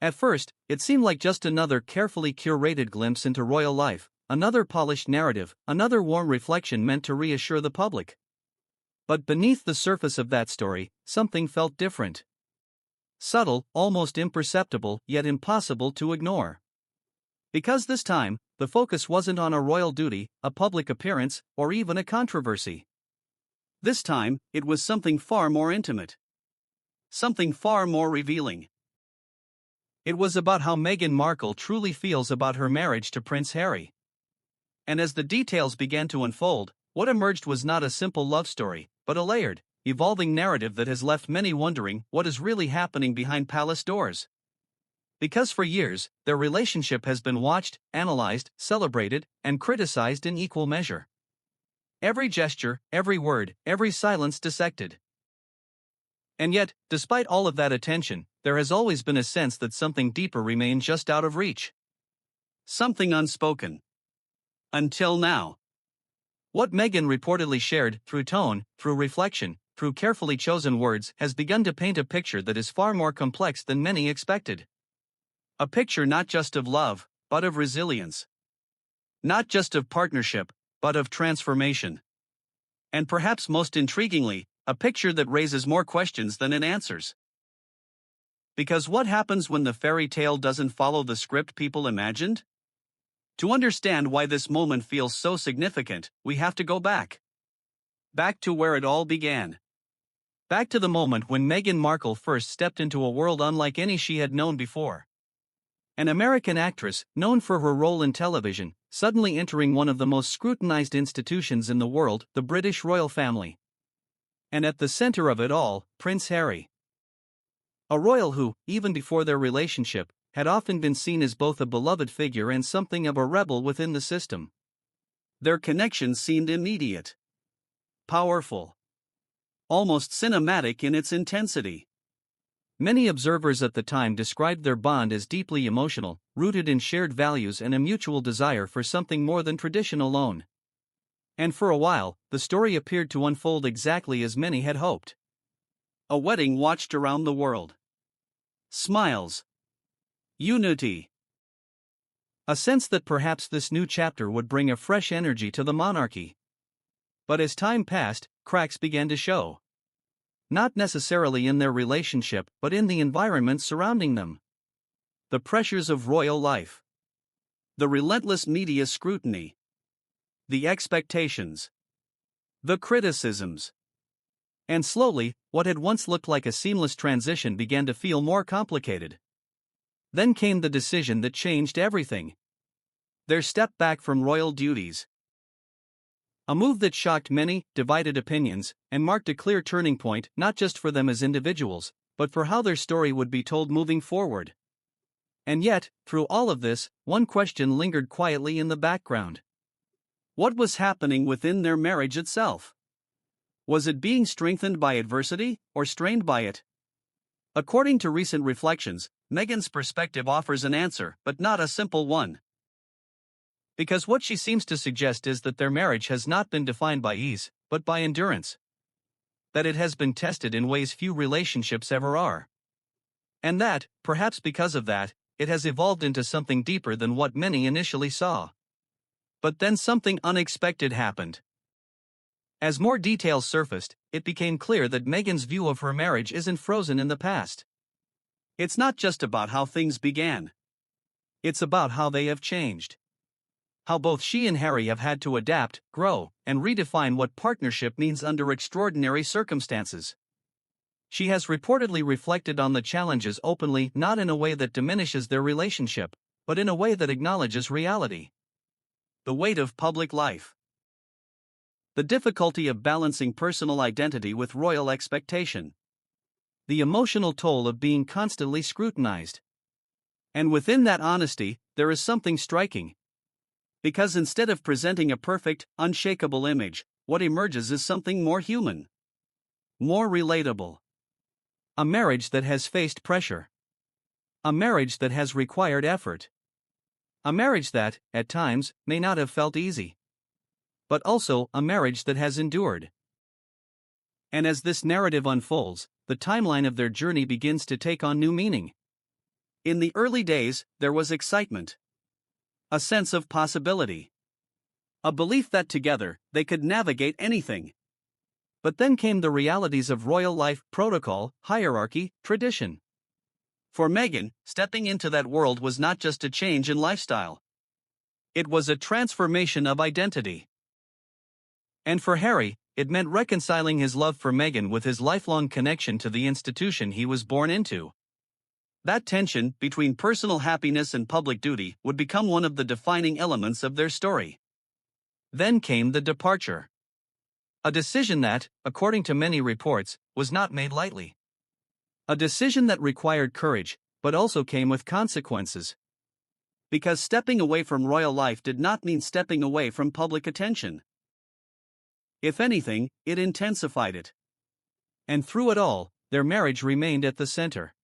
At first, it seemed like just another carefully curated glimpse into royal life, another polished narrative, another warm reflection meant to reassure the public. But beneath the surface of that story, something felt different. Subtle, almost imperceptible, yet impossible to ignore. Because this time, the focus wasn't on a royal duty, a public appearance, or even a controversy. This time, it was something far more intimate. Something far more revealing. It was about how Meghan Markle truly feels about her marriage to Prince Harry. And as the details began to unfold, what emerged was not a simple love story, but a layered, evolving narrative that has left many wondering what is really happening behind palace doors. Because for years, their relationship has been watched, analyzed, celebrated, and criticized in equal measure. Every gesture, every word, every silence dissected. And yet, despite all of that attention, there has always been a sense that something deeper remained just out of reach. Something unspoken. Until now. What Meghan reportedly shared, through tone, through reflection, through carefully chosen words, has begun to paint a picture that is far more complex than many expected. A picture not just of love, but of resilience. Not just of partnership, but of transformation. And perhaps most intriguingly, a picture that raises more questions than it answers. Because what happens when the fairy tale doesn't follow the script people imagined? To understand why this moment feels so significant, we have to go back. Back to where it all began. Back to the moment when Meghan Markle first stepped into a world unlike any she had known before. An American actress, known for her role in television, suddenly entering one of the most scrutinized institutions in the world, the British royal family. And at the center of it all, Prince Harry. A royal who, even before their relationship, had often been seen as both a beloved figure and something of a rebel within the system. Their connection seemed immediate. Powerful. Almost cinematic in its intensity. Many observers at the time described their bond as deeply emotional, rooted in shared values and a mutual desire for something more than tradition alone. And for a while, the story appeared to unfold exactly as many had hoped. A wedding watched around the world. Smiles. Unity. A sense that perhaps this new chapter would bring a fresh energy to the monarchy. But as time passed, cracks began to show. Not necessarily in their relationship, but in the environment surrounding them. The pressures of royal life. The relentless media scrutiny. The expectations. The criticisms. And slowly, what had once looked like a seamless transition began to feel more complicated. Then came the decision that changed everything. Their step back from royal duties. A move that shocked many, divided opinions, and marked a clear turning point not just for them as individuals, but for how their story would be told moving forward. And yet, through all of this, one question lingered quietly in the background. What was happening within their marriage itself? Was it being strengthened by adversity, or strained by it? According to recent reflections, Meghan's perspective offers an answer, but not a simple one. Because what she seems to suggest is that their marriage has not been defined by ease, but by endurance. That it has been tested in ways few relationships ever are. And that, perhaps because of that, it has evolved into something deeper than what many initially saw. But then something unexpected happened. As more details surfaced, it became clear that Meghan's view of her marriage isn't frozen in the past. It's not just about how things began. It's about how they have changed. How both she and Harry have had to adapt, grow, and redefine what partnership means under extraordinary circumstances. She has reportedly reflected on the challenges openly, not in a way that diminishes their relationship, but in a way that acknowledges reality. The weight of public life. The difficulty of balancing personal identity with royal expectation. The emotional toll of being constantly scrutinized. And within that honesty, there is something striking. Because instead of presenting a perfect, unshakable image, what emerges is something more human. More relatable. A marriage that has faced pressure. A marriage that has required effort. A marriage that, at times, may not have felt easy. But also a marriage that has endured. And as this narrative unfolds, the timeline of their journey begins to take on new meaning. In the early days, there was excitement, a sense of possibility, a belief that together, they could navigate anything. But then came the realities of royal life: protocol, hierarchy, tradition. For Meghan, stepping into that world was not just a change in lifestyle. It was a transformation of identity. And for Harry, it meant reconciling his love for Meghan with his lifelong connection to the institution he was born into. That tension between personal happiness and public duty would become one of the defining elements of their story. Then came the departure. A decision that, according to many reports, was not made lightly. A decision that required courage, but also came with consequences. Because stepping away from royal life did not mean stepping away from public attention. If anything, it intensified it. And through it all, their marriage remained at the center.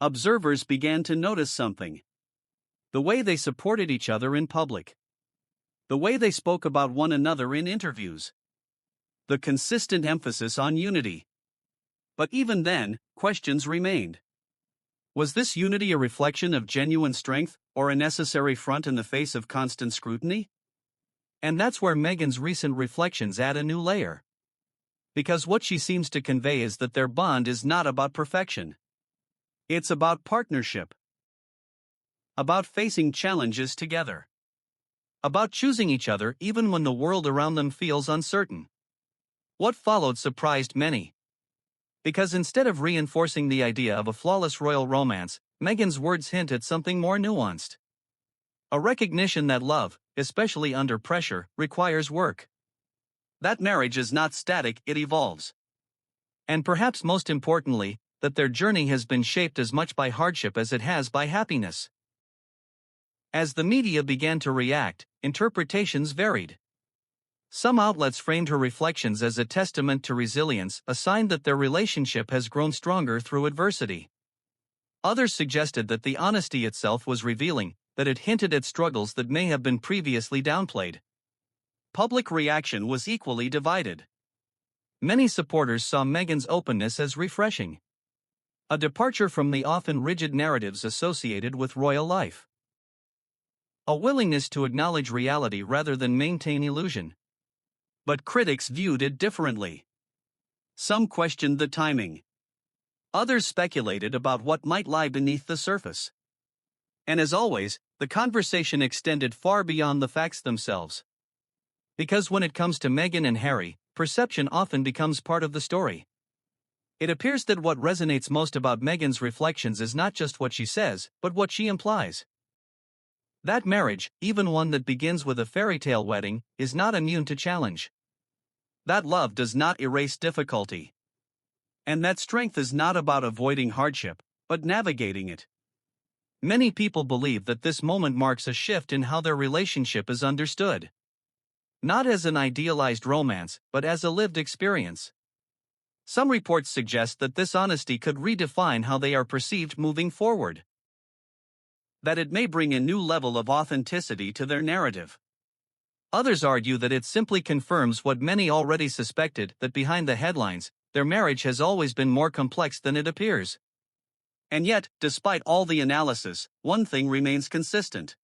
Observers began to notice something. The way they supported each other in public. The way they spoke about one another in interviews. The consistent emphasis on unity. But even then, questions remained. Was this unity a reflection of genuine strength, or a necessary front in the face of constant scrutiny? And that's where Meghan's recent reflections add a new layer. Because what she seems to convey is that their bond is not about perfection. It's about partnership. About facing challenges together. About choosing each other even when the world around them feels uncertain. What followed surprised many. Because instead of reinforcing the idea of a flawless royal romance, Meghan's words hint at something more nuanced. A recognition that love, especially under pressure, requires work. That marriage is not static, it evolves. And perhaps most importantly, that their journey has been shaped as much by hardship as it has by happiness. As the media began to react, interpretations varied. Some outlets framed her reflections as a testament to resilience, a sign that their relationship has grown stronger through adversity. Others suggested that the honesty itself was revealing, that it hinted at struggles that may have been previously downplayed. Public reaction was equally divided. Many supporters saw Meghan's openness as refreshing. A departure from the often rigid narratives associated with royal life. A willingness to acknowledge reality rather than maintain illusion. But critics viewed it differently. Some questioned the timing. Others speculated about what might lie beneath the surface. And as always, the conversation extended far beyond the facts themselves. Because when it comes to Meghan and Harry, perception often becomes part of the story. It appears that what resonates most about Meghan's reflections is not just what she says, but what she implies. That marriage, even one that begins with a fairy tale wedding, is not immune to challenge. That love does not erase difficulty. And that strength is not about avoiding hardship, but navigating it. Many people believe that this moment marks a shift in how their relationship is understood. Not as an idealized romance, but as a lived experience. Some reports suggest that this honesty could redefine how they are perceived moving forward. That it may bring a new level of authenticity to their narrative. Others argue that it simply confirms what many already suspected, that behind the headlines, their marriage has always been more complex than it appears. And yet, despite all the analysis, one thing remains consistent.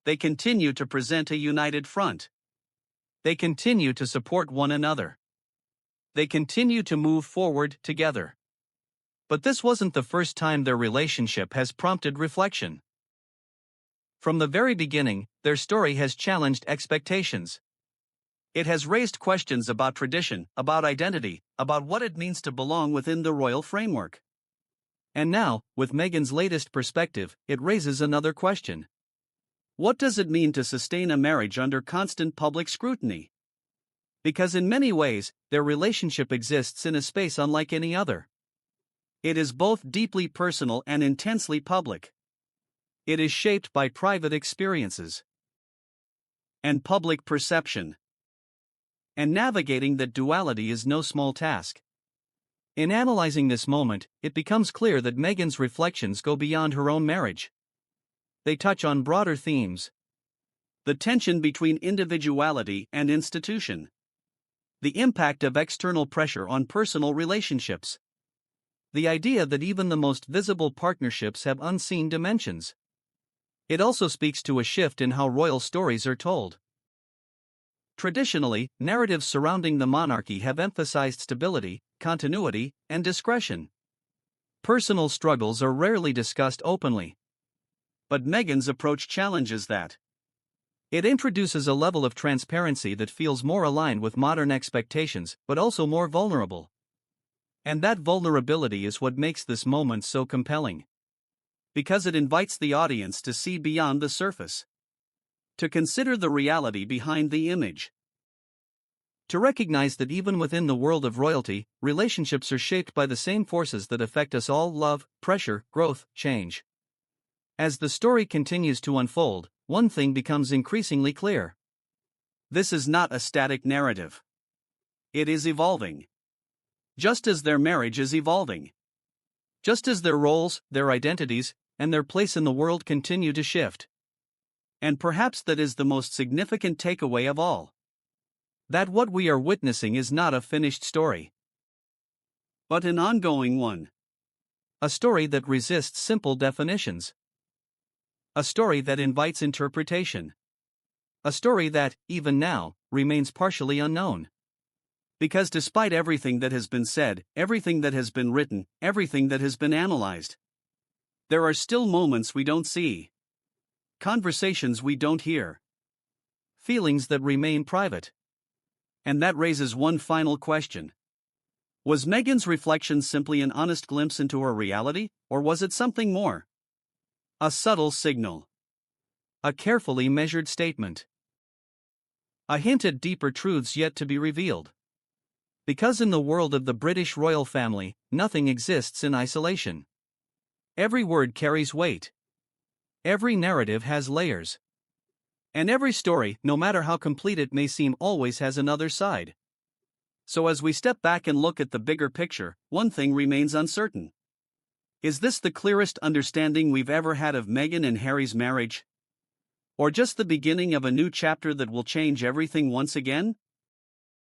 They continue to present a united front. They continue to support one another. They continue to move forward together. But this wasn't the first time their relationship has prompted reflection. From the very beginning, their story has challenged expectations. It has raised questions about tradition, about identity, about what it means to belong within the royal framework. And now, with Meghan's latest perspective, it raises another question. What does it mean to sustain a marriage under constant public scrutiny? Because in many ways, their relationship exists in a space unlike any other. It is both deeply personal and intensely public. It is shaped by private experiences and public perception. And navigating that duality is no small task. In analyzing this moment, it becomes clear that Meghan's reflections go beyond her own marriage. They touch on broader themes. The tension between individuality and institution. The impact of external pressure on personal relationships. the idea that even the most visible partnerships have unseen dimensions. It also speaks to a shift in how royal stories are told. Traditionally, narratives surrounding the monarchy have emphasized stability, continuity, and discretion. Personal struggles are rarely discussed openly. But Meghan's approach challenges that. It introduces a level of transparency that feels more aligned with modern expectations, but also more vulnerable. And that vulnerability is what makes this moment so compelling. Because it invites the audience to see beyond the surface. To consider the reality behind the image. To recognize that even within the world of royalty, relationships are shaped by the same forces that affect us all: love, pressure, growth, change. As the story continues to unfold, one thing becomes increasingly clear. This is not a static narrative. It is evolving. Just as their marriage is evolving. Just as their roles, their identities, and their place in the world continue to shift. And perhaps that is the most significant takeaway of all. That what we are witnessing is not a finished story, but an ongoing one. A story that resists simple definitions. A story that invites interpretation. A story that, even now, remains partially unknown. Because despite everything that has been said, everything that has been written, everything that has been analyzed, there are still moments we don't see. Conversations we don't hear. Feelings that remain private. And that raises one final question. Was Meghan's reflection simply an honest glimpse into her reality, or was it something more? A subtle signal. A carefully measured statement. A hint at deeper truths yet to be revealed. Because in the world of the British royal family, nothing exists in isolation. Every word carries weight. Every narrative has layers. And every story, no matter how complete it may seem, always has another side. So as we step back and look at the bigger picture, one thing remains uncertain. Is this the clearest understanding we've ever had of Meghan and Harry's marriage? Or just the beginning of a new chapter that will change everything once again?